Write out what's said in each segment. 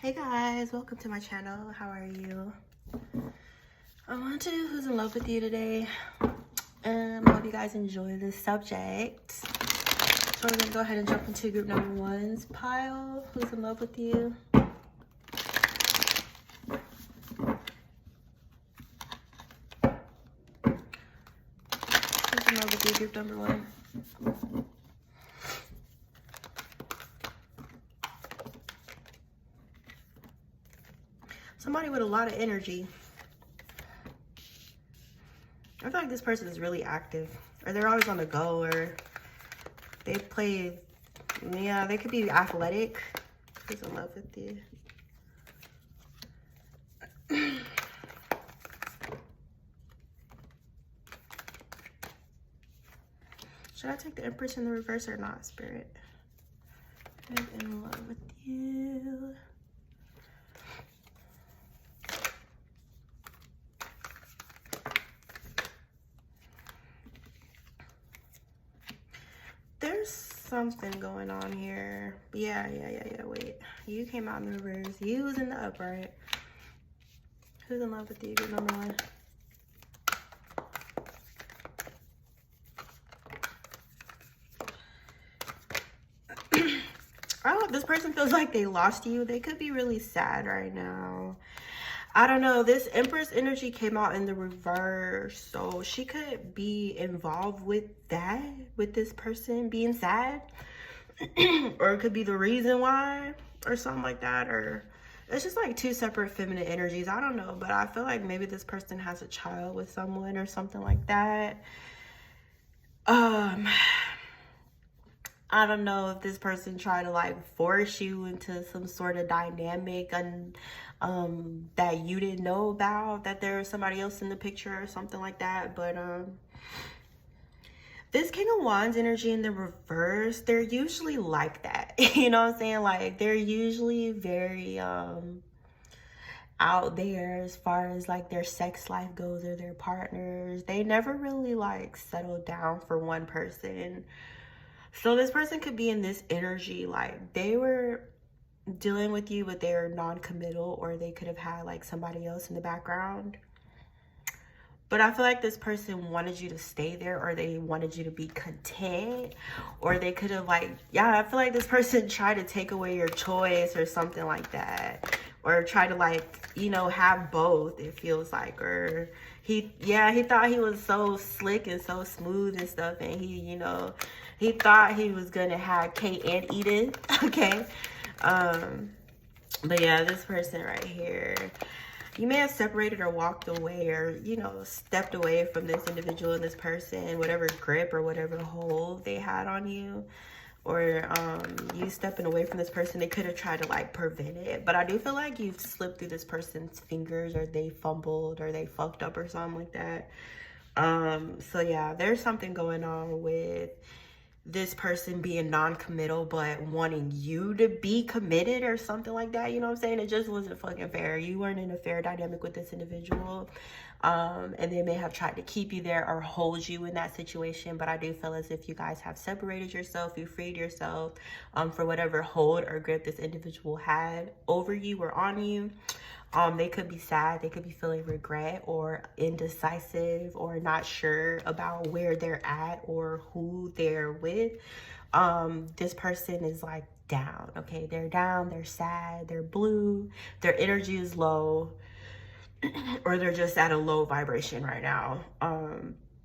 Hey guys, welcome to my channel. How are you? I want to do who's in love with you today. I hope you guys enjoy this subject. So we're gonna go ahead and jump into group number one's pile. Who's in love with you? Who's in love with you, group number one? Somebody with a lot of energy. I feel like this person is really active, or they're always on the go, or they play, yeah, they could be athletic. Who's in love with you? Should I take the Empress in the reverse or not, Spirit? Who's in love with you? There's something going on here. Yeah, wait. You came out in the reverse. You was in the upright. Who's in love with you? Good number one. Oh, this person feels like they lost you. They could be really sad right now. I don't know. This Empress energy came out in the reverse. So she could be involved with that, with this person being sad. Or it could be the reason why, or something like that. Or it's just like two separate feminine energies. I don't know. But I feel like maybe this person has a child with someone or something like that. I don't know if this person tried to like force you into some sort of dynamic and that you didn't know about, that there was somebody else in the picture or something like that. But this King of Wands energy in the reverse, they're usually like that. You know what I'm saying? Like they're usually very out there as far as like their sex life goes, or their partners. They never really like settle down for one person. So this person could be in this energy, like they were dealing with you, but they're non-committal, or they could have had like somebody else in the background. But I feel like this person wanted you to stay there, or they wanted you to be content, or they could have like, yeah, I feel like this person tried to take away your choice or something like that, or try to like, you know, have both, it feels like. Or he thought he was so slick and so smooth and stuff, and he thought he was gonna have Kate and Eden. Okay. But yeah, this person right here, you may have separated or walked away, or, you know, stepped away from this individual and this person, whatever grip or whatever hold they had on you, or you stepping away from this person. They could have tried to like prevent it, but I do feel like you've slipped through this person's fingers, or they fumbled, or they fucked up or something like that. So yeah, there's something going on with this person being non-committal but wanting you to be committed or something like that. You know what I'm saying? It just wasn't fucking fair. You weren't in a fair dynamic with this individual, and they may have tried to keep you there or hold you in that situation. But I do feel as if you guys have separated yourself, you freed yourself for whatever hold or grip this individual had over you or on you. They could be sad, they could be feeling regret or indecisive, or not sure about where they're at or who they're with. This person is like down, okay? They're down, they're sad, they're blue, their energy is low, or they're just at a low vibration right now.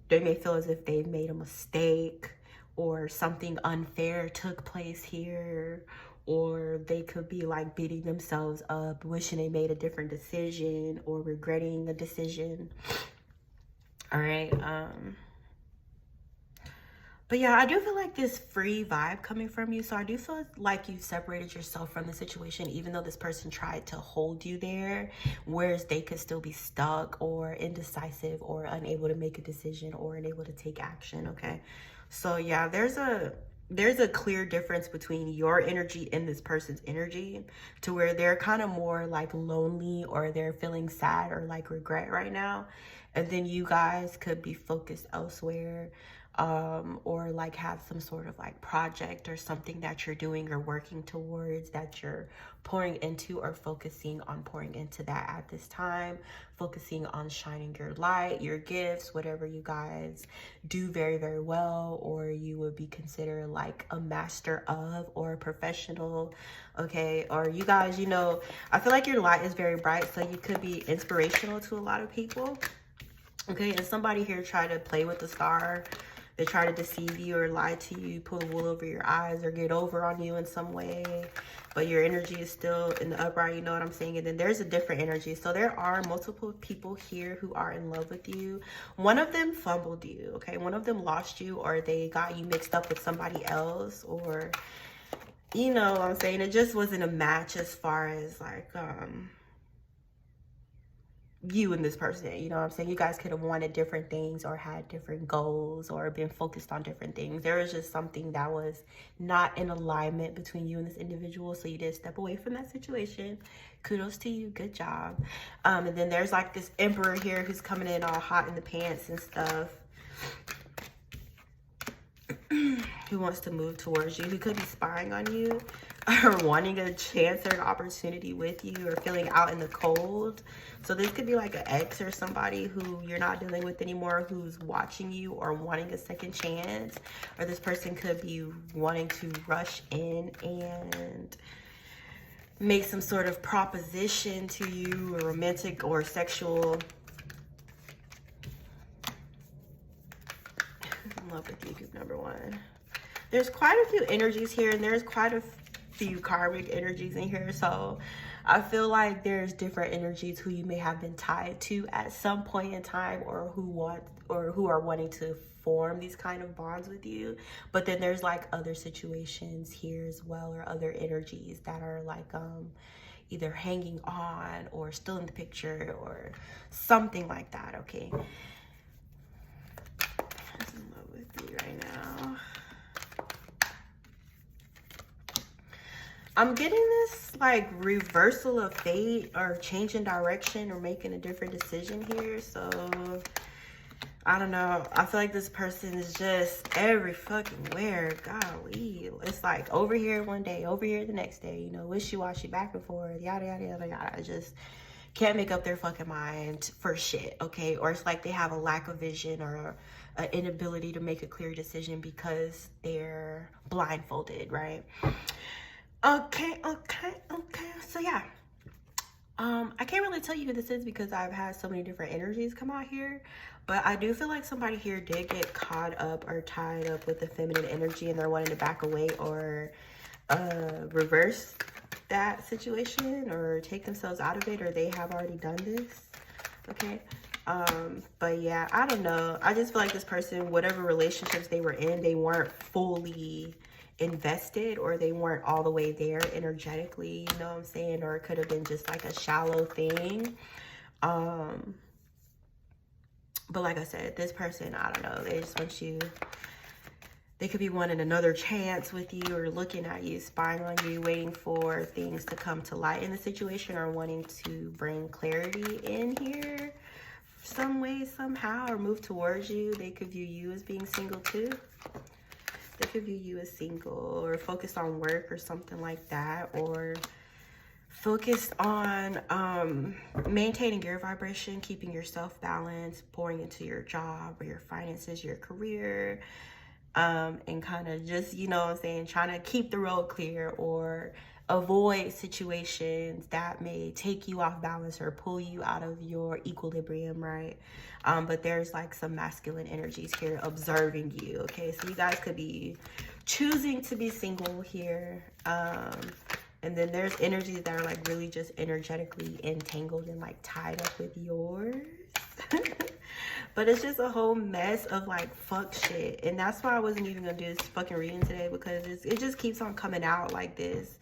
They may feel as if they've made a mistake, or something unfair took place here, or they could be like beating themselves up, wishing they made a different decision, or regretting a decision. All right. But yeah, I do feel like this free vibe coming from you. So I do feel like you've separated yourself from the situation, even though this person tried to hold you there, whereas they could still be stuck or indecisive or unable to make a decision or unable to take action. Okay. So yeah, there's a clear difference between your energy and this person's energy, to where they're kind of more like lonely, or they're feeling sad or like regret right now. And then you guys could be focused elsewhere. or like have some sort of like project or something that you're doing or working towards that you're pouring into or focusing on pouring into that at this time, focusing on shining your light, your gifts, whatever you guys do very, very well, or you would be considered like a master of or a professional, okay? Or you guys, you know, I feel like your light is very bright, so you could be inspirational to a lot of people, okay? And somebody here try to play with the star. They try to deceive you or lie to you, pull the wool over your eyes, or get over on you in some way. But your energy is still in the upright, you know what I'm saying? And then there's a different energy. So there are multiple people here who are in love with you. One of them fumbled you, okay? One of them lost you, or they got you mixed up with somebody else, or, you know what I'm saying? It just wasn't a match as far as like, you and this person, you know what I'm saying? You guys could have wanted different things or had different goals or been focused on different things. There was just something that was not in alignment between you and this individual, so you did step away from that situation. Kudos to you, good job. And then there's like this emperor here who's coming in all hot in the pants and stuff, who wants to move towards you, who could be spying on you or wanting a chance or an opportunity with you, or feeling out in the cold. So this could be like an ex or somebody who you're not dealing with anymore, who's watching you or wanting a second chance. Or this person could be wanting to rush in and make some sort of proposition to you, or romantic or sexual. In love with you, group number one. There's quite a few energies here, and there's quite a few karmic energies in here. So I feel like there's different energies who you may have been tied to at some point in time, or who are wanting to form these kind of bonds with you. But then there's like other situations here as well, or other energies that are like either hanging on or still in the picture or something like that, okay? I'm in love with you right now. I'm getting this like reversal of fate, or changing direction, or making a different decision here. So I don't know. I feel like this person is just every fucking where. Golly. It's like over here one day, over here the next day, you know, wishy-washy, back and forth, yada, yada, yada, yada. Just can't make up their fucking mind for shit, okay? Or it's like they have a lack of vision, or an inability to make a clear decision because they're blindfolded, right? Okay. So yeah, I can't really tell you who this is because I've had so many different energies come out here, but I do feel like somebody here did get caught up or tied up with the feminine energy, and they're wanting to back away or reverse that situation, or take themselves out of it, or they have already done this, okay? But yeah, I don't know. I just feel like this person, whatever relationships they were in, they weren't fully invested, or they weren't all the way there energetically, you know what I'm saying? Or it could have been just like a shallow thing. But like I said, this person, I don't know, they just want you, they could be wanting another chance with you, or looking at you, spying on you, waiting for things to come to light in the situation, or wanting to bring clarity in here some way, somehow, or move towards you. They could view you as being single too. They could view you as single, or focused on work or something like that, or focused on maintaining your vibration, keeping yourself balanced, pouring into your job or your finances, your career, and kind of just, you know what I'm saying, trying to keep the road clear, or avoid situations that may take you off balance or pull you out of your equilibrium, right? But there's like some masculine energies here observing you, okay? So you guys could be choosing to be single here. And then there's energies that are like really just energetically entangled and like tied up with yours. But it's just a whole mess of like fuck shit. And that's why I wasn't even gonna do this fucking reading today, because it just keeps on coming out like this.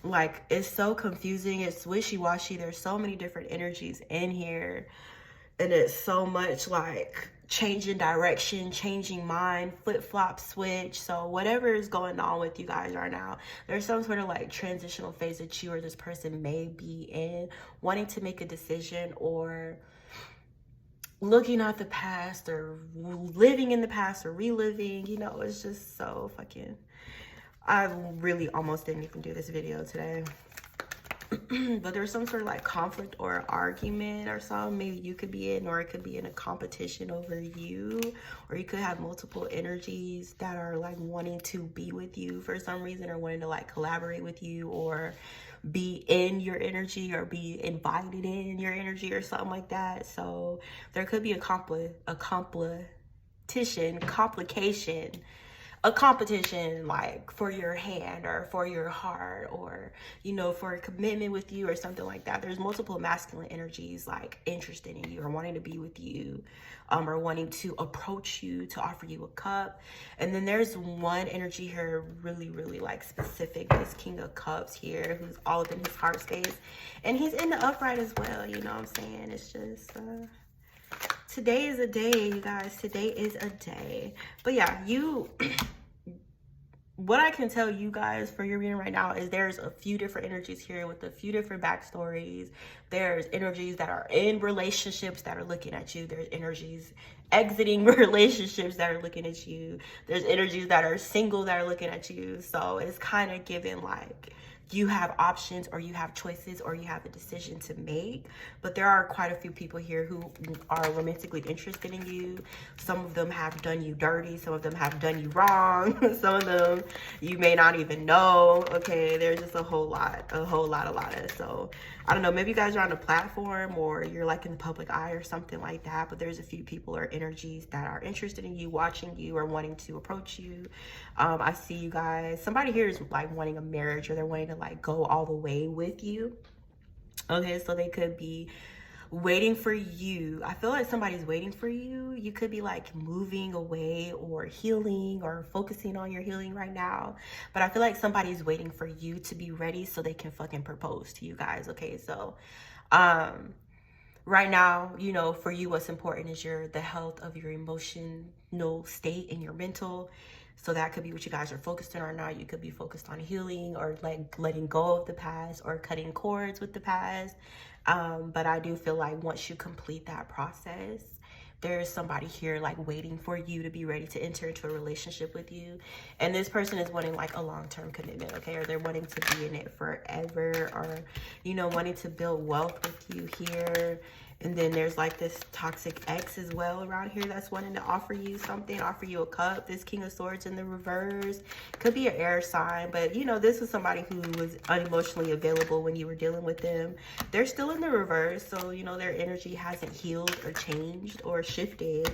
Like, it's so confusing, it's wishy-washy, there's so many different energies in here, and it's so much like changing direction, changing mind, flip-flop switch. So whatever is going on with you guys right now, there's some sort of like transitional phase that you or this person may be in, wanting to make a decision, or looking at the past or living in the past or reliving, you know, it's just so fucking, I really almost didn't even do this video today. But there's some sort of like conflict or argument or something maybe you could be in, or it could be in a competition over you, or you could have multiple energies that are like wanting to be with you for some reason, or wanting to like collaborate with you, or be in your energy, or be invited in your energy or something like that. So there could be a competition like for your hand or for your heart, or you know, for a commitment with you or something like that. There's multiple masculine energies like interested in you or wanting to be with you, or wanting to approach you to offer you a cup. And then there's one energy here really like specific, this King of Cups here, who's all up in his heart space, and he's in the upright as well. You know what I'm saying? It's just today is a day, you guys. Today is a day. But yeah, you what I can tell you guys for your reading right now is there's a few different energies here with a few different backstories. There's energies that are in relationships that are looking at you. There's energies exiting relationships that are looking at you. There's energies that are single that are looking at you. So it's kind of given like you have options, or you have choices, or you have a decision to make. But there are quite a few people here who are romantically interested in you. Some of them have done you dirty. Some of them have done you wrong. Some of them you may not even know. Okay, there's just a lot of. So I don't know, maybe you guys are on a platform, or you're like in the public eye or something like that. But there's a few people or energies that are interested in you, watching you, or wanting to approach you. I see you guys. Somebody here is like wanting a marriage, or they're wanting to like go all the way with you. Okay, so they could be waiting for you. I feel like somebody's waiting for you. You could be like moving away or healing or focusing on your healing right now. But I feel like somebody's waiting for you to be ready so they can fucking propose to you guys. Okay, so right now, you know, for you, what's important is the health of your emotional state and your mental. So that could be what you guys are focused on right now. You could be focused on healing, or like letting go of the past, or cutting cords with the past. But I do feel like once you complete that process, there's somebody here like waiting for you to be ready to enter into a relationship with you. And this person is wanting like a long-term commitment, okay? Or they're wanting to be in it forever, or, you know, wanting to build wealth with you here. And then there's like this toxic ex as well around here that's wanting to offer you something, offer you a cup. This King of Swords in the reverse could be an air sign, but you know, this was somebody who was unemotionally available when you were dealing with them. They're still in the reverse, so you know, their energy hasn't healed or changed or shifted.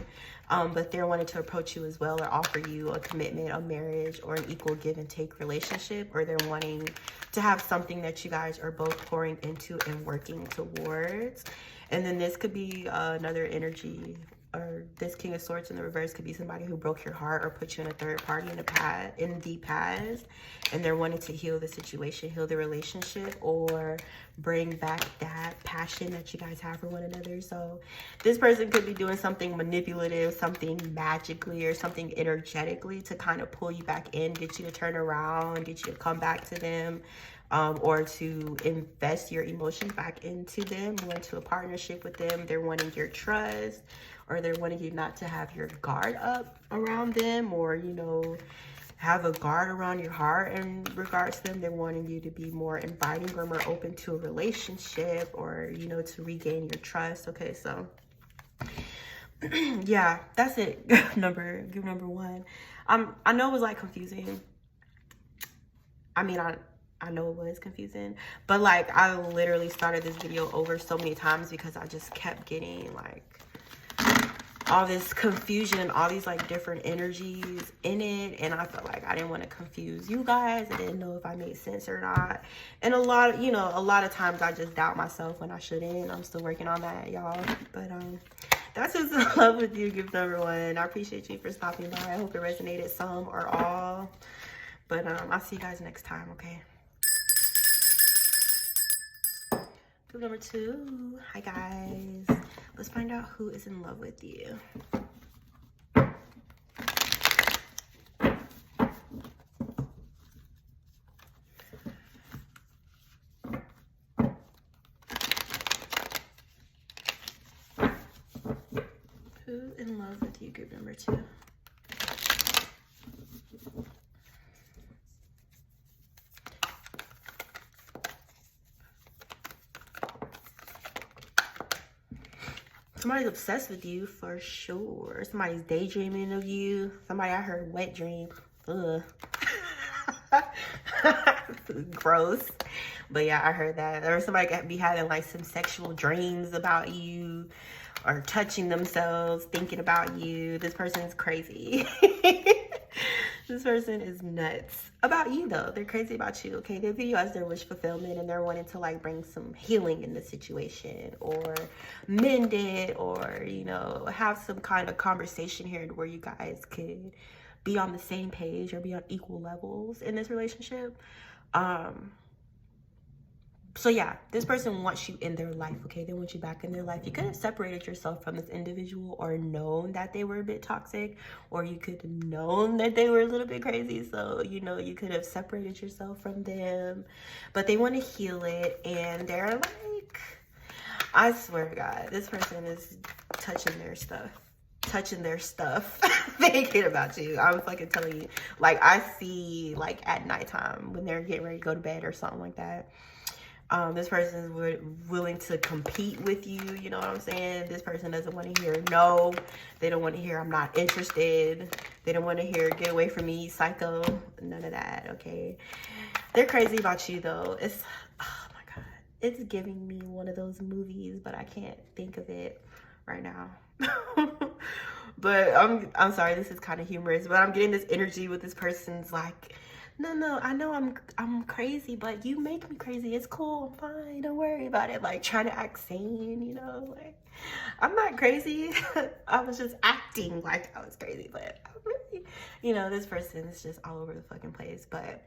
But they're wanting to approach you as well, or offer you a commitment, a marriage, or an equal give and take relationship, or they're wanting to have something that you guys are both pouring into and working towards. And then this could be another energy, or this King of Swords in the reverse could be somebody who broke your heart or put you in a third party in the past, and they're wanting to heal the situation, heal the relationship, or bring back that passion that you guys have for one another. So this person could be doing something manipulative, something magically, or something energetically to kind of pull you back in, get you to turn around, get you to come back to them. Or to invest your emotions back into them, go into a partnership with them. They're wanting your trust, or they're wanting you not to have your guard up around them, or, you know, have a guard around your heart in regards to them. They're wanting you to be more inviting or more open to a relationship, or, you know, to regain your trust. Okay, so yeah, that's it. Group number one. I know it was like confusing. I mean, I know it was confusing, but like I literally started this video over so many times because I just kept getting like all this confusion, all these like different energies in it, and I felt like I didn't want to confuse you guys. I didn't know if I made sense or not, and a lot of times I just doubt myself when I shouldn't. I'm still working on that, y'all. But that's what's in love with you, gift number one. I appreciate you for stopping by. I hope it resonated some or all, but I'll see you guys next time. Okay. Group number two. Hi guys, let's find out who is in love with you. you group number 2. Somebody's obsessed with you for sure. Somebody's daydreaming of you. Somebody I heard wet dream. Ugh. Gross. But yeah, I heard that. Or somebody could be having like some sexual dreams about you or touching themselves, thinking about you. This person is crazy. This person is nuts about you though. They're crazy about you, okay? They view you as their wish fulfillment and they're wanting to like bring some healing in the situation or mend it or, you know, have some kind of conversation here where you guys could be on the same page or be on equal levels in this relationship. So yeah, this person wants you in their life, okay? They want you back in their life. You could have separated yourself from this individual or known that they were a bit toxic, or you could have known that they were a little bit crazy. So, you know, you could have separated yourself from them, but they want to heal it. And they're like, I swear to God, this person is touching their stuff, thinking about you. I'm fucking telling you. Like, I see, like, at nighttime when they're getting ready to go to bed or something like that. This person is willing to compete with you. You know what I'm saying? This person doesn't want to hear no. They don't want to hear I'm not interested. They don't want to hear get away from me, psycho. None of that, okay? They're crazy about you, though. It's, oh my God. It's giving me one of those movies, but I can't think of it right now. But I'm sorry, this is kind of humorous, but I'm getting this energy with this person's like, no, I know I'm crazy, but you make me crazy. It's cool, I'm fine, don't worry about it. Like trying to act sane, you know, like I'm not crazy. I was just acting like I was crazy, but I'm really, you know, this person is just all over the fucking place. But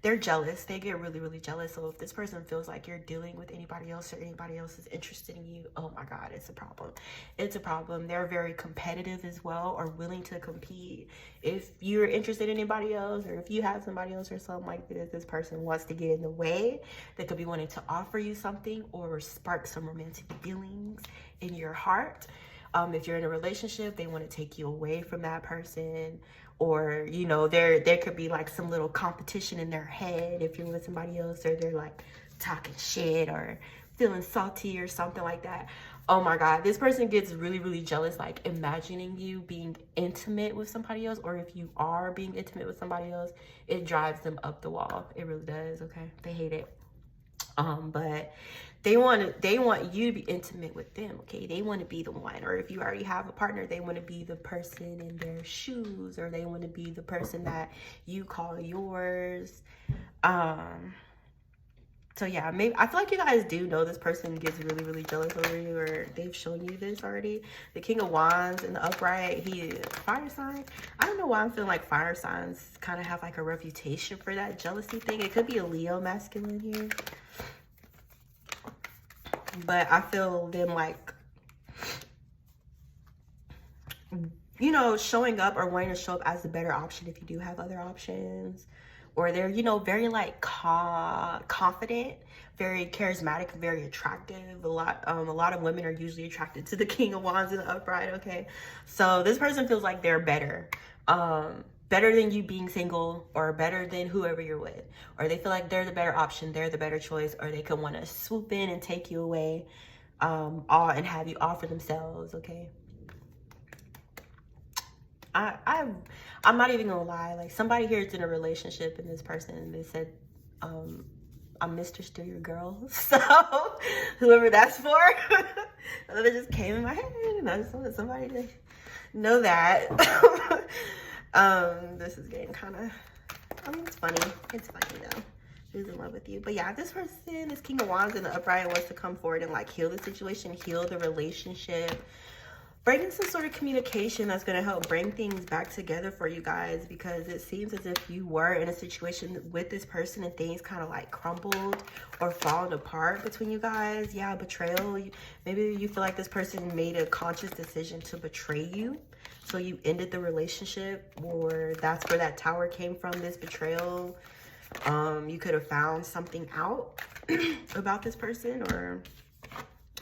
they're jealous. They get really, really jealous. So if this person feels like you're dealing with anybody else or anybody else is interested in you, oh my God, it's a problem. It's a problem. They're very competitive as well, or willing to compete. If you're interested in anybody else, or if you have somebody else or something like this person wants to get in the way. They could be wanting to offer you something or spark some romantic feelings in your heart. If you're in a relationship, they want to take you away from that person. Or, you know, there could be like some little competition in their head if you're with somebody else, or they're like talking shit or feeling salty or something like that. Oh my God, this person gets really, really jealous, like imagining you being intimate with somebody else, or if you are being intimate with somebody else, it drives them up the wall. It really does, okay? They hate it. But they want you to be intimate with them, okay? They want to be the one. Or if you already have a partner, they want to be the person in their shoes, or they want to be the person that you call yours. So yeah, maybe I feel like you guys do know this person gets really, really jealous over you, or they've shown you this already. The King of Wands in the upright, he is fire sign. I don't know why I'm feeling like fire signs kind of have like a reputation for that jealousy thing. It could be a Leo masculine here. But I feel them like, you know, showing up or wanting to show up as the better option if you do have other options. Or they're, you know, very like confident, very charismatic, very attractive. A lot of women are usually attracted to the King of Wands in the upright, okay? So this person feels like they're better. Better than you being single, or better than whoever you're with. Or they feel like they're the better option, they're the better choice, or they could want to swoop in and take you away and have you offer themselves, okay? I'm not even gonna lie, like somebody here is in a relationship and this person, they said, I'm mistress to your girl. So whoever that's for, that just came in my head and I just wanted somebody to know that. This is getting kind of, I mean, it's funny though. Who's in love with you? But yeah, this person, this King of Wands in the upright, wants to come forward and like heal the situation, heal the relationship, bring in some sort of communication that's going to help bring things back together for you guys, because it seems as if you were in a situation with this person and things kind of like crumbled or fallen apart between you guys. Yeah, betrayal. Maybe you feel like this person made a conscious decision to betray you, so you ended the relationship, or that's where that tower came from, this betrayal. You could have found something out about this person, or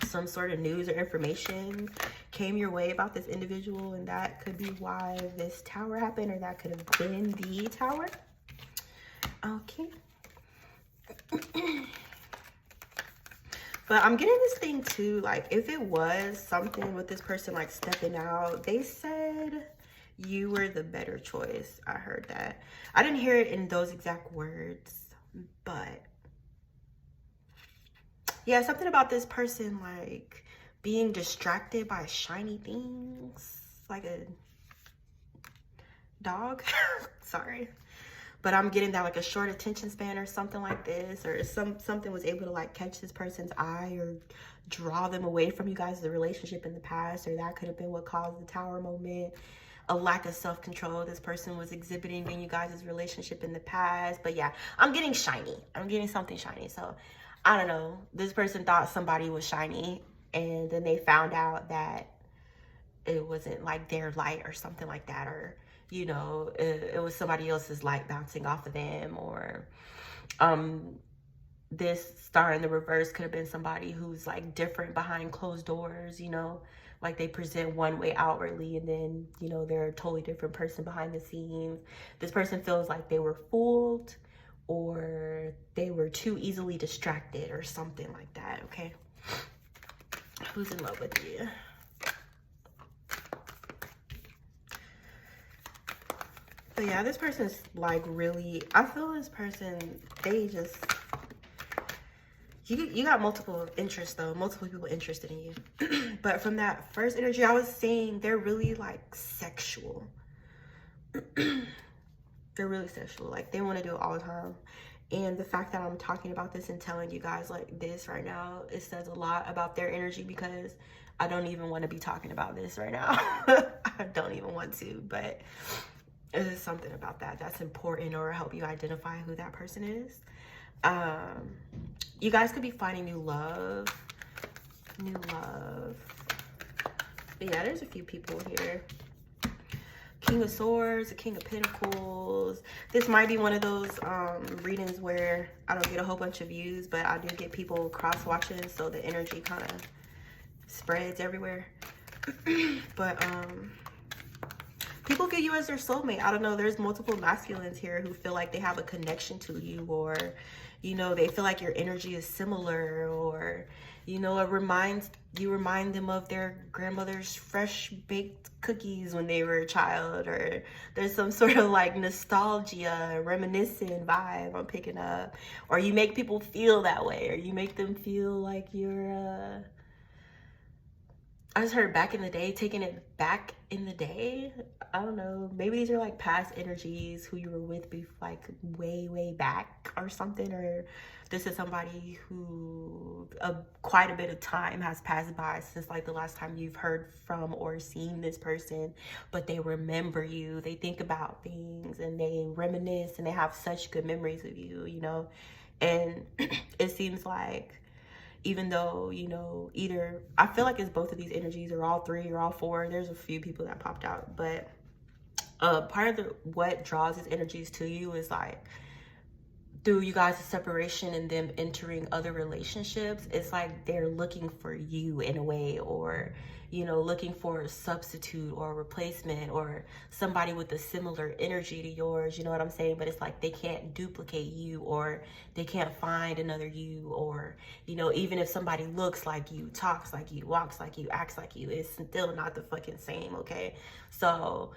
some sort of news or information came your way about this individual, and that could be why this tower happened, or that could have been the tower. Okay. But I'm getting this thing too, like if it was something with this person like stepping out, they said you were the better choice. I heard that. I didn't hear it in those exact words, but yeah, something about this person like being distracted by shiny things, like a dog. Sorry. But I'm getting that like a short attention span or something like this, or something was able to like catch this person's eye or draw them away from you guys' relationship in the past, or that could have been what caused the tower moment. A lack of self-control this person was exhibiting in you guys' relationship in the past. But yeah, I'm getting shiny. I'm getting something shiny. So I don't know. This person thought somebody was shiny, and then they found out that it wasn't like their light or something like that, or you know, it was somebody else's light bouncing off of them, or this star in the reverse could have been somebody who's like different behind closed doors, you know, like they present one way outwardly and then, you know, they're a totally different person behind the scenes. This person feels like they were fooled, or they were too easily distracted or something like that. Okay, who's in love with you? But yeah, this person's like really, I feel this person, they just, you got multiple interests though, multiple people interested in you. But from that first energy, I was saying they're really like sexual. They're really sexual, like they want to do it all the time. And the fact that I'm talking about this and telling you guys like this right now, it says a lot about their energy, because I don't even want to be talking about this right now. I don't even want to, but there's something about that that's important, or help you identify who that person is. You guys could be finding new love. But yeah, there's a few people here. King of Swords, the King of Pentacles. This might be one of those readings where I don't get a whole bunch of views, but I do get people cross-watching, so the energy kind of spreads everywhere. But people view you as their soulmate. I don't know, there's multiple masculines here who feel like they have a connection to you, or you know, they feel like your energy is similar, or you know, you remind them of their grandmother's fresh baked cookies when they were a child, or there's some sort of like nostalgia, reminiscent vibe I'm picking up. Or you make people feel that way, or you make them feel like you're I just heard back in the day, taking it back in the day. I don't know, maybe these are like past energies who you were with like way back or something, or this is somebody who quite a bit of time has passed by since like the last time you've heard from or seen this person, but they remember you, they think about things and they reminisce, and they have such good memories of you, you know. And it seems like, even though, you know, either, I feel like it's both of these energies, or all three, or all four. There's a few people that popped out, but part of what draws these energies to you is like through you guys' separation and them entering other relationships. It's like they're looking for you in a way, or you know, looking for a substitute or a replacement, or somebody with a similar energy to yours, you know what I'm saying? But it's like they can't duplicate you, or they can't find another you, or you know, even if somebody looks like you, talks like you, walks like you, acts like you, it's still not the fucking same. Okay, so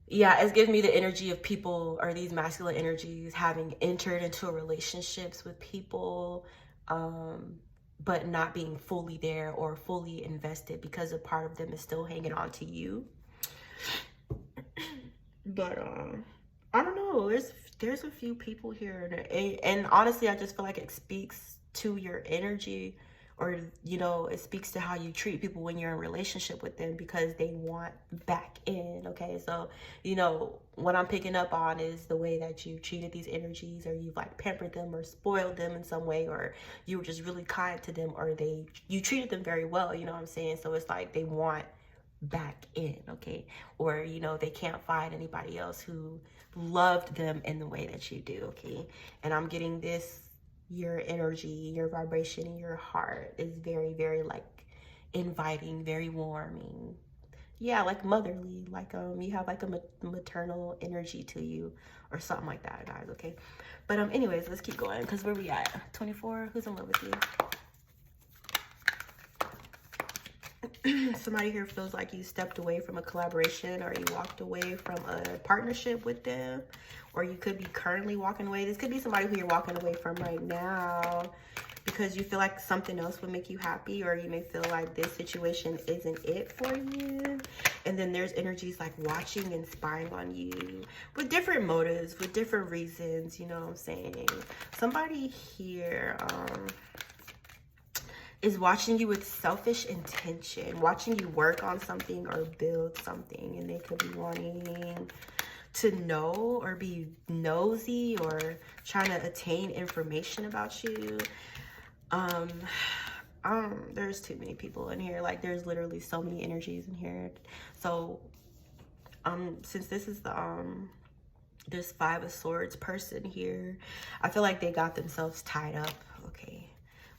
yeah, it's giving me the energy of people, or these masculine energies, having entered into relationships with people, but not being fully there or fully invested, because a part of them is still hanging on to you. But I don't know, there's a few people here, and honestly, I just feel like it speaks to your energy, or you know, it speaks to how you treat people when you're in a relationship with them, because they want back in. Okay, so you know, what I'm picking up on is the way that you treated these energies, or you've like pampered them or spoiled them in some way, or you were just really kind to them, or you treated them very well, you know what I'm saying? So it's like they want back in. Okay, or you know, they can't find anybody else who loved them in the way that you do. Okay, and I'm getting this your energy, your vibration in your heart is very, very like inviting, very warming. Yeah, like motherly, like you have like a maternal energy to you or something like that, guys. Okay, but anyways, let's keep going, because where we at? 24. Who's in love with you? Somebody here feels like you stepped away from a collaboration, or you walked away from a partnership with them, or you could be currently walking away. This could be somebody who you're walking away from right now because you feel like something else would make you happy, or you may feel like this situation isn't it for you. And then there's energies like watching and spying on you with different motives, with different reasons, you know what I'm saying? Somebody here is watching you with selfish intention, watching you work on something or build something, and they could be wanting to know or be nosy or trying to attain information about you. There's too many people in here. Like, there's literally so many energies in here. So since this is the this 5 of Swords person here, I feel like they got themselves tied up, okay,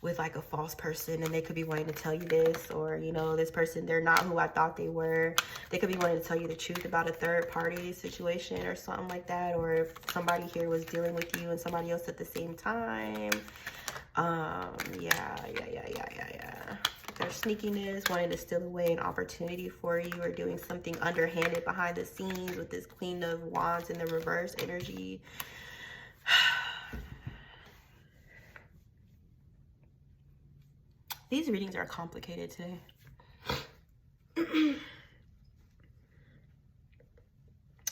with like a false person, and they could be wanting to tell you this, or you know, this person, they're not who I thought they were. They could be wanting to tell you the truth about a third party situation or something like that, or if somebody here was dealing with you and somebody else at the same time. Yeah. Their sneakiness, wanting to steal away an opportunity for you, or doing something underhanded behind the scenes with this Queen of Wands in the reverse energy. These readings are complicated today.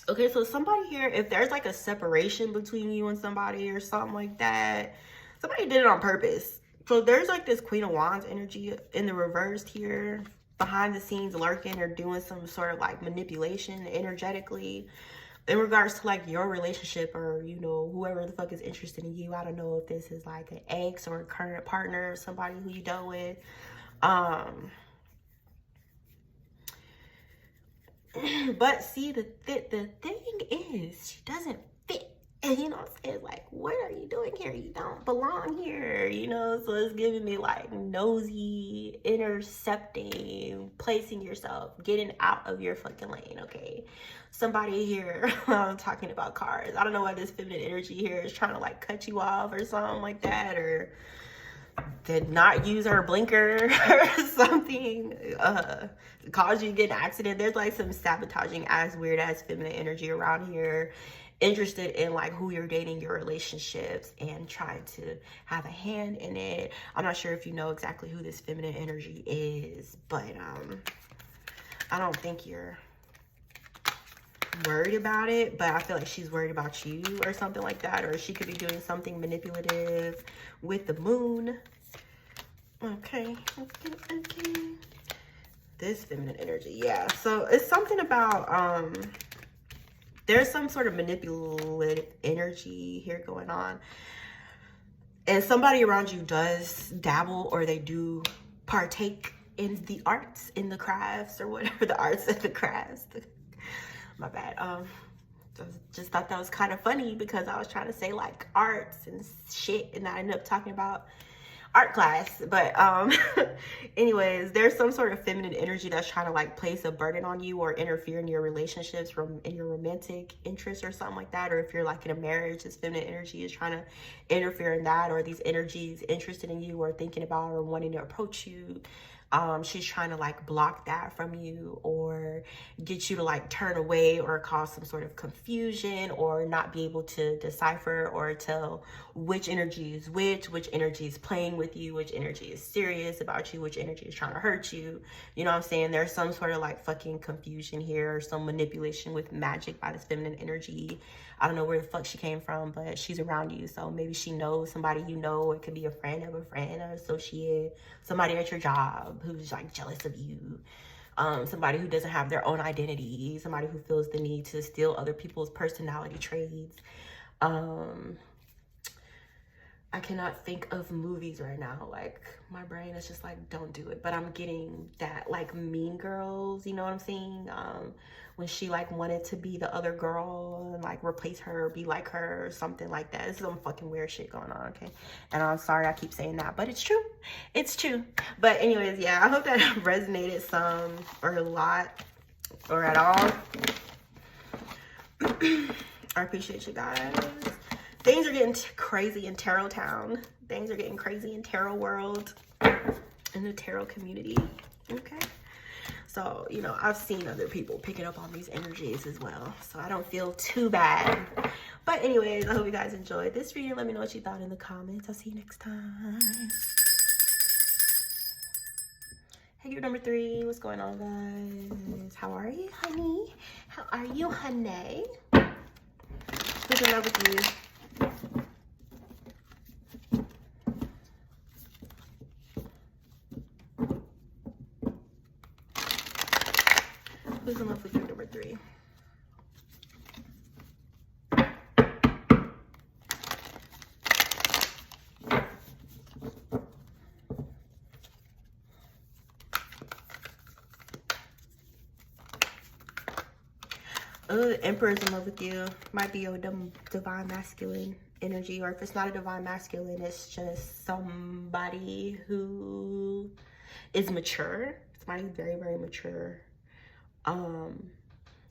Okay, so somebody here, if there's like a separation between you and somebody or something like that, somebody did it on purpose. So there's like this Queen of Wands energy in the reverse here, behind the scenes lurking or doing some sort of like manipulation energetically in regards to like your relationship, or you know, whoever the fuck is interested in you. I don't know if this is like an ex or a current partner or somebody who you dealt with. But see, the thing is, she doesn't fit. And you know what I'm saying? Like, what are you doing here? You don't belong here, you know? So it's giving me like nosy, intercepting, placing yourself, getting out of your fucking lane, okay? Somebody here, I'm talking about cards. I don't know why this feminine energy here is trying to like cut you off or something like that, or did not use her blinker or something, cause you to get an accident. There's like some sabotaging ass, weird ass feminine energy around here, interested in like who you're dating, your relationships, and trying to have a hand in it. I'm not sure if you know exactly who this feminine energy is, but I don't think you're worried about it, but I feel like she's worried about you or something like that, or she could be doing something manipulative with the moon. Okay. This feminine energy, yeah. So it's something about there's some sort of manipulative energy here going on, and somebody around you does dabble, or they do partake in the arts, in the crafts, or whatever, the arts and the crafts. My bad. Just thought that was kind of funny because I was trying to say like arts and shit, and I ended up talking about art class. But anyways, there's some sort of feminine energy that's trying to like place a burden on you or interfere in your relationships, from in your romantic interests or something like that. Or if you're like in a marriage, this feminine energy is trying to interfere in that, or these energies interested in you or thinking about or wanting to approach you. She's trying to like block that from you, or get you to like turn away, or cause some sort of confusion, or not be able to decipher or tell which energy is which energy is playing with you, which energy is serious about you, which energy is trying to hurt you. You know what I'm saying? There's some sort of like fucking confusion here, or some manipulation with magic by this feminine energy. I don't know where the fuck she came from, but she's around you. So maybe she knows somebody you know. It could be a friend of a friend, or associate, somebody at your job who's like jealous of you. Somebody who doesn't have their own identity. Somebody who feels the need to steal other people's personality traits. I cannot think of movies right now. Like, my brain is just like, don't do it. But I'm getting that, like, Mean Girls, you know what I'm saying? When she, like, wanted to be the other girl and, like, replace her or be like her or something like that. This is some fucking weird shit going on, okay? And I'm sorry I keep saying that, but it's true. It's true. But anyways, yeah, I hope that resonated some or a lot or at all. I appreciate you guys. Things are getting crazy in Tarot Town. Things are getting crazy in Tarot world, in the Tarot community, okay? So, you know, I've seen other people picking up on these energies as well, so I don't feel too bad. But anyways, I hope you guys enjoyed this reading. Let me know what you thought in the comments. I'll see you next time. Hey, group number 3, what's going on, guys? How are you, honey? How are you, honey? Who's in love with you? Who's in love with group number 3? Oh, the Emperor's in love with you. Might be your divine masculine energy, or if it's not a divine masculine, it's just somebody who is mature. Somebody very, very mature.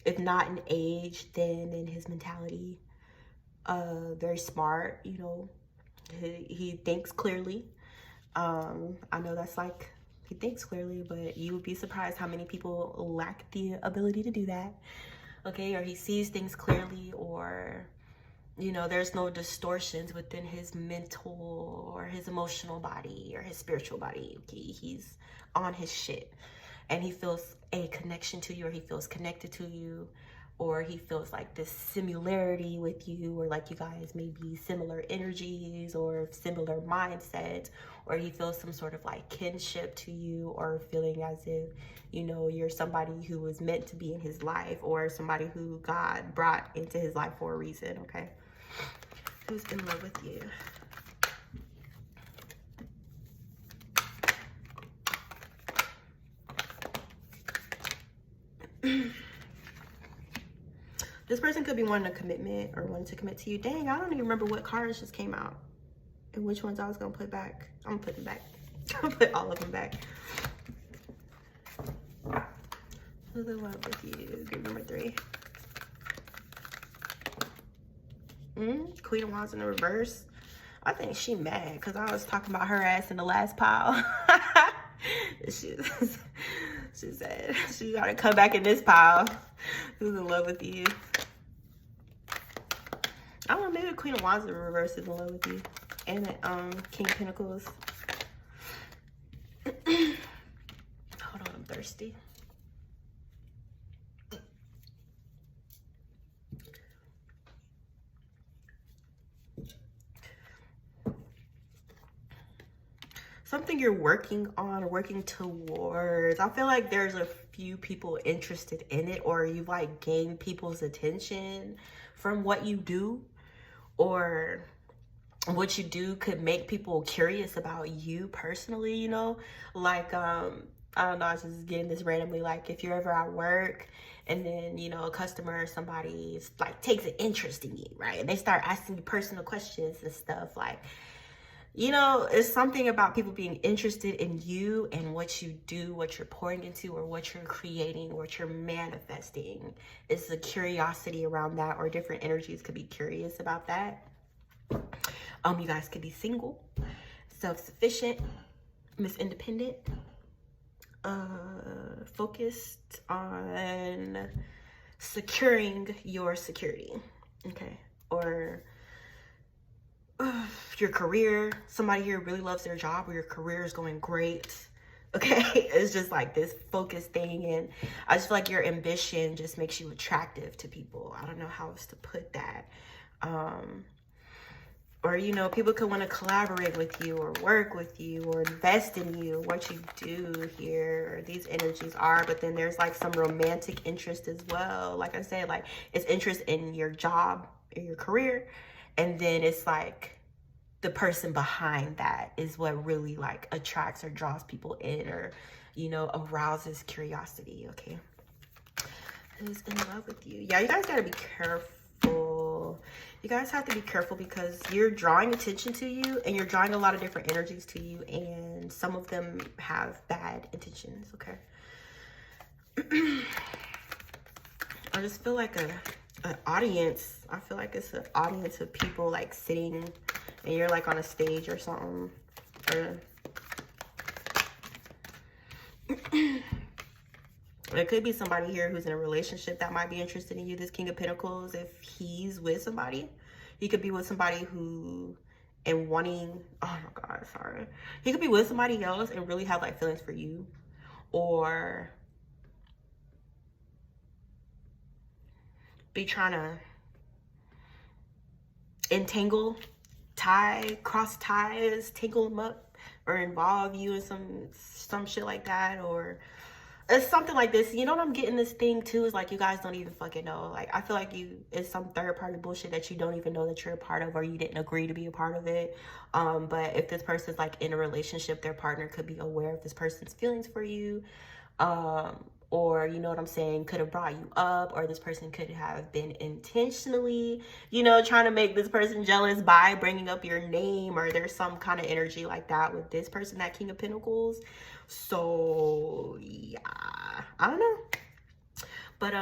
If not in age, then in his mentality. Very smart, you know. He thinks clearly. I know that's like, he thinks clearly, but you would be surprised how many people lack the ability to do that. Okay, or he sees things clearly, or, you know, there's no distortions within his mental or his emotional body or his spiritual body. Okay, he's on his shit, and he feels a connection to you, or he feels connected to you, or he feels like this similarity with you, or like you guys may be similar energies or similar mindsets, or he feels some sort of like kinship to you, or feeling as if, you know, you're somebody who was meant to be in his life, or somebody who God brought into his life for a reason, okay? Who's in love with you? This person could be wanting a commitment or wanting to commit to you. Dang, I don't even remember what cards just came out and which ones I was gonna put back. I'm gonna put them back. I'm gonna put all of them back. Who's in love with you? Group number 3. Queen of Wands in the reverse. I think she mad because I was talking about her ass in the last pile. she said she gotta come back in this pile. Who's in love with you? I don't know, maybe the Queen of Wands in the reverse is in love with you. And the King of Pentacles. Hold on, I'm thirsty. Something you're working on or working towards. I feel like there's a few people interested in it, or you've like gained people's attention from what you do, or what you do could make people curious about you personally, you know? Like, I don't know, I was just getting this randomly, like if you're ever at work and then, you know, a customer or somebody like takes an interest in you, right? And they start asking you personal questions and stuff, like, you know, it's something about people being interested in you and what you do, what you're pouring into, or what you're creating, what you're manifesting. It's a curiosity around that, or different energies could be curious about that. You guys could be single, self-sufficient, Miss Independent, focused on securing your security, okay? Or your career. Somebody here really loves their job, or your career is going great, okay? It's just like this focused thing, and I just feel like your ambition just makes you attractive to people. I don't know how else to put that. Or, you know, people could want to collaborate with you or work with you or invest in you, what you do here. These energies are, but then there's like some romantic interest as well. Like I said, like it's interest in your job, in your career. And then it's like the person behind that is what really like attracts or draws people in, or, you know, arouses curiosity. Okay. Who's in love with you? Yeah, you guys got to be careful. You guys have to be careful because you're drawing attention to you, and you're drawing a lot of different energies to you, and some of them have bad intentions. Okay. I just feel like an audience. I feel like it's an audience of people like sitting, and you're like on a stage or something. Or it could be somebody here who's in a relationship that might be interested in you. This King of Pentacles, if he's with somebody, he could be with somebody who, and wanting, oh my God, sorry. He could be with somebody else and really have like feelings for you, or be trying to entangle, cross ties, tangle them up, or involve you in some shit like that, or it's something like this. You know what I'm getting this thing too is like you guys don't even fucking know. Like I feel like it's some third party bullshit that you don't even know that you're a part of, or you didn't agree to be a part of it. But if this person's like in a relationship, their partner could be aware of this person's feelings for you. Or, you know what I'm saying, could have brought you up, or this person could have been intentionally, you know, trying to make this person jealous by bringing up your name, or there's some kind of energy like that with this person, that King of Pentacles. So, yeah, I don't know. But,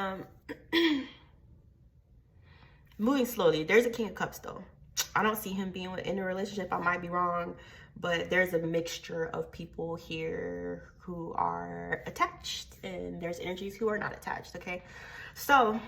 moving slowly. There's a King of Cups, though. I don't see him being in a relationship. I might be wrong, but there's a mixture of people here who are attached, and there's energies who are not attached. Okay, so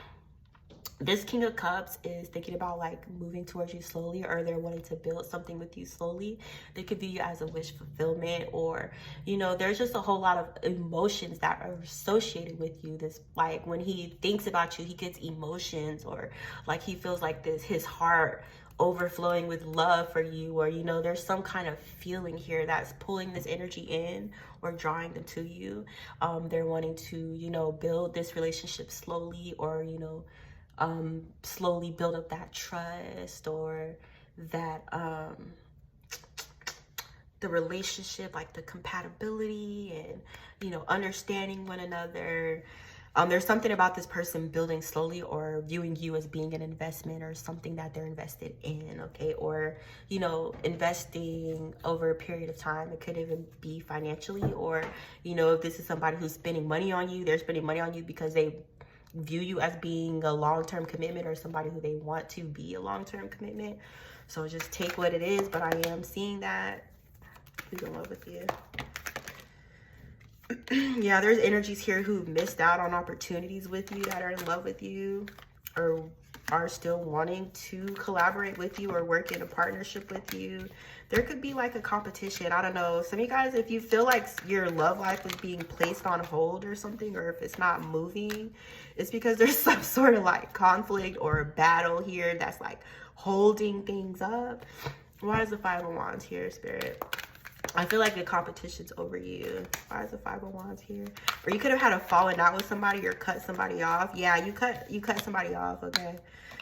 this King of Cups is thinking about like moving towards you slowly, or they're wanting to build something with you slowly. They could view you as a wish fulfillment, or, you know, there's just a whole lot of emotions that are associated with you. This, like, when he thinks about you, he gets emotions, or like he feels like his heart overflowing with love for you, or, you know, there's some kind of feeling here that's pulling this energy in or drawing them to you. They're wanting to, you know, build this relationship slowly, or, you know, slowly build up that trust, or that the relationship, like the compatibility and, you know, understanding one another. There's something about this person building slowly, or viewing you as being an investment, or something that they're invested in. Okay, or, you know, investing over a period of time. It could even be financially, or, you know, if this is somebody who's spending money on you, they're spending money on you because they view you as being a long-term commitment, or somebody who they want to be a long-term commitment. So just take what it is, but I am seeing that who's in love with you. Yeah, there's energies here who missed out on opportunities with you, that are in love with you, or are still wanting to collaborate with you or work in a partnership with you. There could be like a competition. I don't know. Some of you guys, if you feel like your love life is being placed on hold or something, or if it's not moving, it's because there's some sort of like conflict or a battle here that's like holding things up. Why is the Five of Wands here, Spirit? I feel like the competition's over you. Why is the Five of Wands here? Or you could have had a falling out with somebody, or cut somebody off. Yeah, you cut somebody off, okay?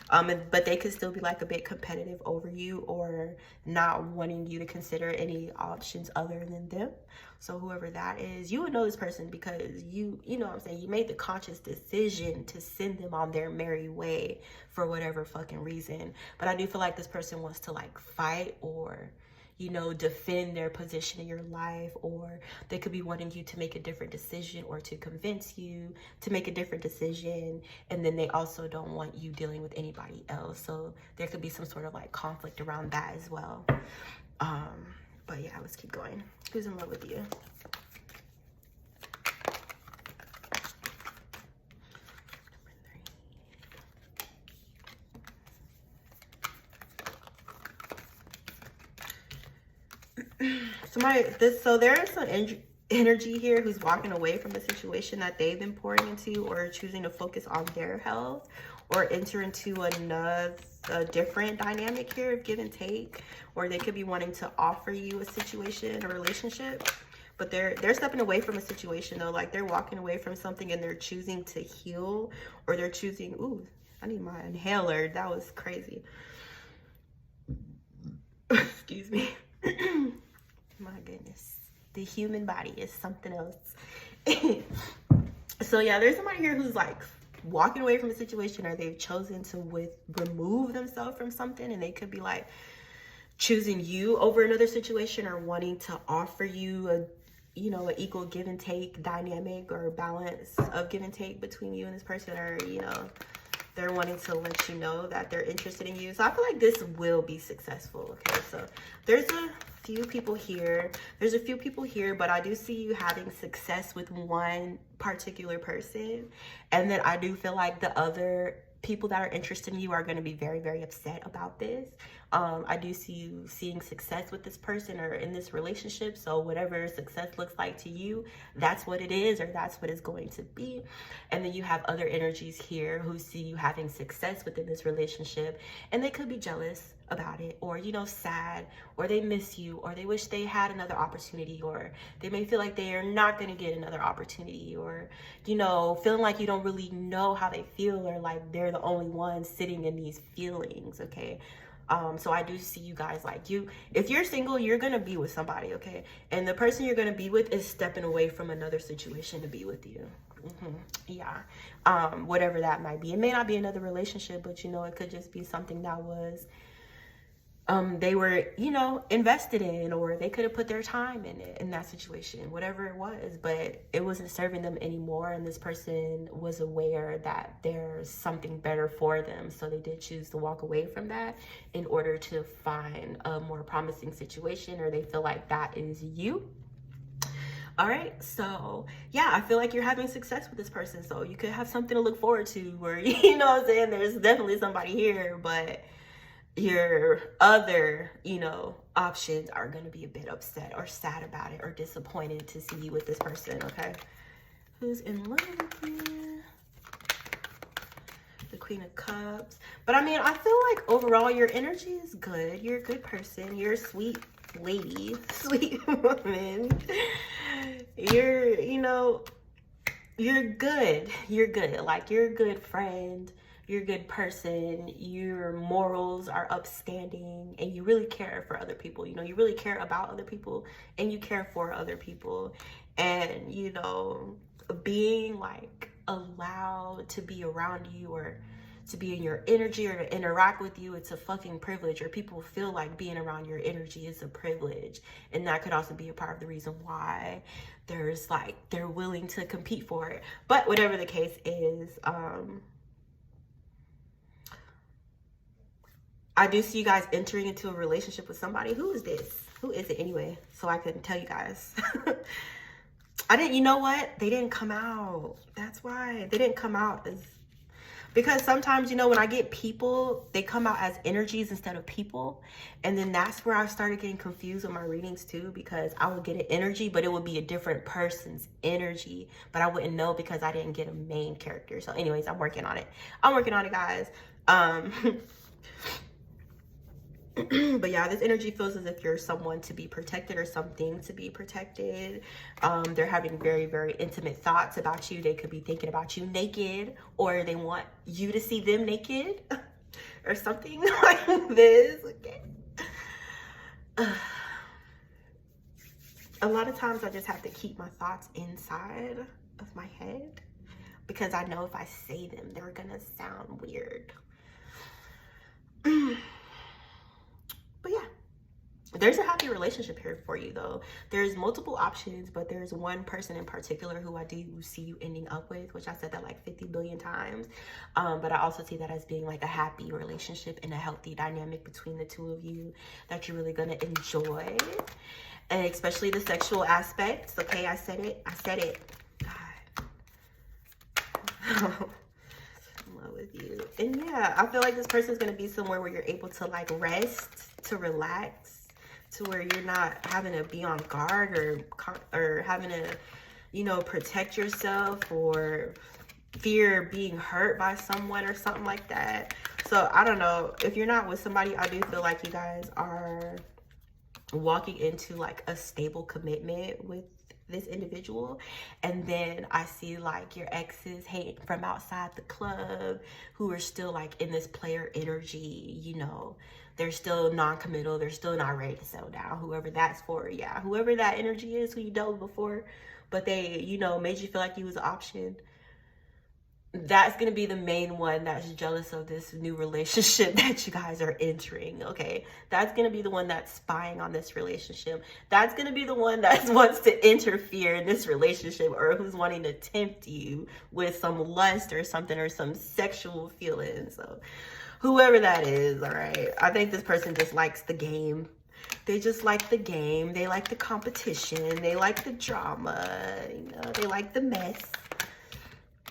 But they could still be like a bit competitive over you, or not wanting you to consider any options other than them. So whoever that is, you would know this person because you know what I'm saying, you made the conscious decision to send them on their merry way for whatever fucking reason. But I do feel like this person wants to like fight, or, you know, defend their position in your life, or they could be wanting you to make a different decision, or to convince you to make a different decision. And then they also don't want you dealing with anybody else. So there could be some sort of like conflict around that as well. But yeah, let's keep going. Who's in love with you? So there is some energy here who's walking away from the situation that they've been pouring into, or choosing to focus on their health, or enter into a different dynamic here of give and take. Or they could be wanting to offer you a situation, a relationship, but they're stepping away from a situation though. Like they're walking away from something, and they're choosing to heal, or they're choosing, ooh, I need my inhaler, that was crazy. Excuse me. My goodness. The human body is something else. So yeah, there's somebody here who's like walking away from a situation, or they've chosen to remove themselves from something, and they could be like choosing you over another situation, or wanting to offer you a, you know, an equal give and take dynamic or balance of give and take between you and this person, or, you know, they're wanting to let you know that they're interested in you. So I feel like this will be successful. Okay, so there's a few people here. There's a few people here, but I do see you having success with one particular person. And then I do feel like the other people that are interested in you are going to be very, very upset about this. I do see you seeing success with this person or in this relationship. So whatever success looks like to you, that's what it is, or that's what it's going to be. And then you have other energies here who see you having success within this relationship, and they could be jealous about it, or, you know, sad, or they miss you, or they wish they had another opportunity, or they may feel like they are not going to get another opportunity, or, you know, feeling like you don't really know how they feel, or like they're the only one sitting in these feelings. Okay, so I do see you guys, like, you, if you're single, you're gonna be with somebody, okay, and the person you're gonna be with is stepping away from another situation to be with you. Yeah, whatever that might be. It may not be another relationship, but, you know, it could just be something that was they were, you know, invested in, or they could have put their time in it, in that situation, whatever it was, but it wasn't serving them anymore. And this person was aware that there's something better for them. So they did choose to walk away from that in order to find a more promising situation, or they feel like that is you. All right, so yeah, I feel like you're having success with this person. So you could have something to look forward to, or, you know what I'm saying, there's definitely somebody here, but your other, you know, options are going to be a bit upset or sad about it, or disappointed to see you with this person. Okay, who's in love with you? The Queen of Cups. But I mean, I feel like overall your energy is good. You're a good person. You're a sweet lady, sweet woman. You're, you know, you're good. You're good. Like, you're a good friend. You're a good person. Your morals are upstanding, and you really care for other people. You know, you really care about other people, and you care for other people. And, you know, being like allowed to be around you, or to be in your energy, or to interact with you, it's a fucking privilege. Or people feel like being around your energy is a privilege, and that could also be a part of the reason why there's like, they're willing to compete for it. But whatever the case is, I do see you guys entering into a relationship with somebody. Who is this? Who is it anyway? So I can tell you guys. I didn't, you know what? They didn't come out. That's why they didn't come out as, because sometimes, you know, when I get people, they come out as energies instead of people. And then that's where I started getting confused with my readings too, because I would get an energy, but it would be a different person's energy, but I wouldn't know because I didn't get a main character. So anyways, I'm working on it. I'm working on it, guys. But yeah, this energy feels as if you're someone to be protected, or something to be protected. They're having very, very intimate thoughts about you. They could be thinking about you naked, or they want you to see them naked, or something like this. Okay. A lot of times I just have to keep my thoughts inside of my head, because I know if I say them, they're gonna sound weird. But yeah, there's a happy relationship here for you though. There's multiple options, but there's one person in particular who I do see you ending up with, which I said that like 50 billion times. But I also see that as being like a happy relationship and a healthy dynamic between the two of you that you're really gonna enjoy. And especially the sexual aspects. Okay, I said it. I said it. God. With you. And yeah, I feel like this person is going to be somewhere where you're able to like rest, to relax, to where you're not having to be on guard, or having to, you know, protect yourself, or fear being hurt by someone or something like that. So I don't know, if you're not with somebody, I do feel like you guys are walking into like a stable commitment with this individual, and then I see like your exes hating from outside the club who are still like in this player energy, you know, they're still non-committal, they're still not ready to settle down, whoever that's for. Yeah, whoever that energy is who you dealt with before, but they, you know, made you feel like you was an option. That's going to be the main one that's jealous of this new relationship that you guys are entering, okay? That's going to be the one that's spying on this relationship. That's going to be the one that wants to interfere in this relationship, or who's wanting to tempt you with some lust or something, or some sexual feelings. So whoever that is, all right? I think this person just likes the game. They just like the game. They like the competition. They like the drama. You know, they like the mess.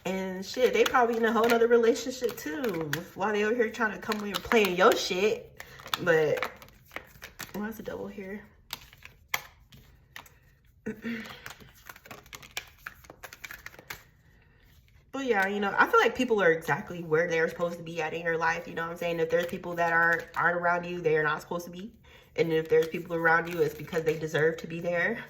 And shit, they probably in a whole other relationship too, while they over here trying to come over here playing your shit. But why is the double here? But yeah, you know, I feel like people are exactly where they're supposed to be at in your life. You know what I'm saying? If there's people that aren't around you, they are not supposed to be. And if there's people around you, it's because they deserve to be there.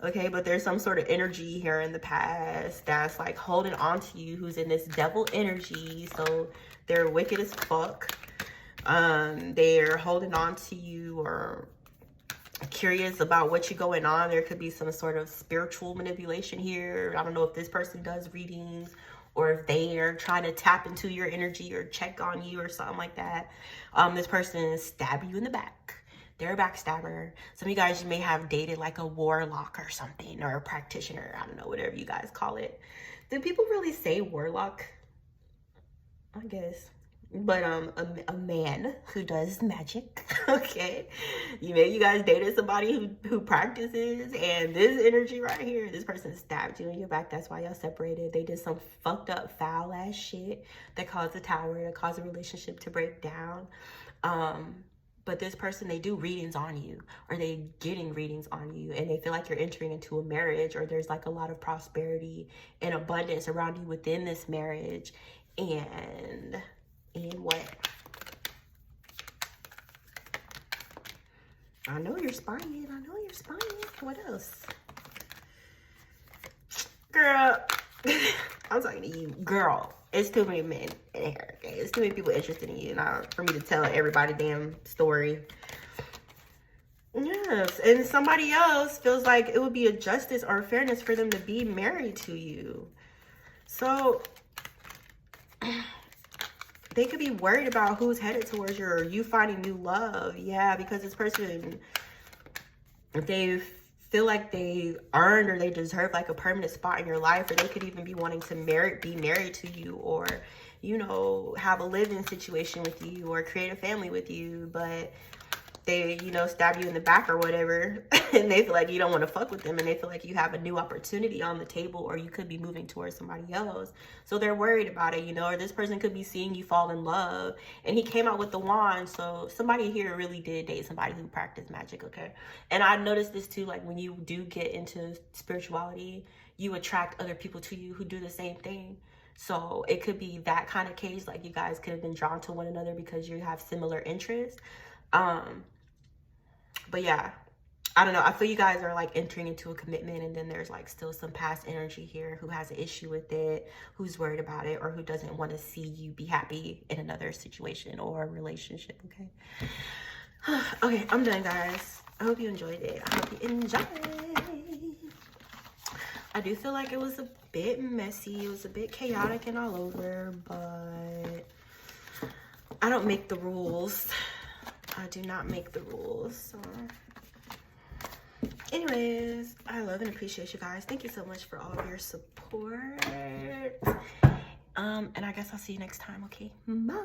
Okay, but there's some sort of energy here in the past that's like holding on to you, who's in this devil energy. So they're wicked as fuck. They're holding on to you, or curious about what you're going on. There could be some sort of spiritual manipulation here. I don't know if this person does readings, or if they are trying to tap into your energy or check on you or something like that. This person stab you in the back. They're a backstabber. Some of you guys may have dated like a warlock or something, or a practitioner. I don't know, whatever you guys call it. Do people really say warlock? I guess. But a man who does magic. Okay, you guys dated somebody who practices, and this energy right here, this person stabbed you in your back. That's why y'all separated. They did some fucked up foul ass shit that caused a tower, that caused a relationship to break down. But this person, they do readings on you, or they getting readings on you, and they feel like you're entering into a marriage, or there's like a lot of prosperity and abundance around you within this marriage. And what? I know you're spying. I know you're spying. What else? Girl, I'm talking to you. Girl, it's too many men in here, okay? It's too many people interested in you, not for me to tell everybody damn story. Yes, and somebody else feels like it would be a justice or a fairness for them to be married to you. So they could be worried about who's headed towards you, or you finding new love. Yeah, because this person, if they feel like they earned or they deserve like a permanent spot in your life, or they could even be wanting to be married to you, or, you know, have a live-in situation with you, or create a family with you, but they, you know, stab you in the back or whatever, and they feel like you don't want to fuck with them, and they feel like you have a new opportunity on the table, or you could be moving towards somebody else. So they're worried about it, you know, or this person could be seeing you fall in love, and he came out with the wand. So somebody here really did date somebody who practiced magic, okay? And I noticed this too, like when you do get into spirituality, you attract other people to you who do the same thing. So it could be that kind of case, like you guys could have been drawn to one another because you have similar interests. But yeah, I don't know. I feel you guys are like entering into a commitment, and then there's like still some past energy here who has an issue with it, who's worried about it, or who doesn't want to see you be happy in another situation or a relationship, okay? Okay, I'm done, guys. I hope you enjoyed it. I hope you enjoyed. I do feel like it was a bit messy. It was a bit chaotic and all over, but I don't make the rules. I do not make the rules. So anyways, I love and appreciate you guys. Thank you so much for all of your support. And I guess I'll see you next time, okay? Bye.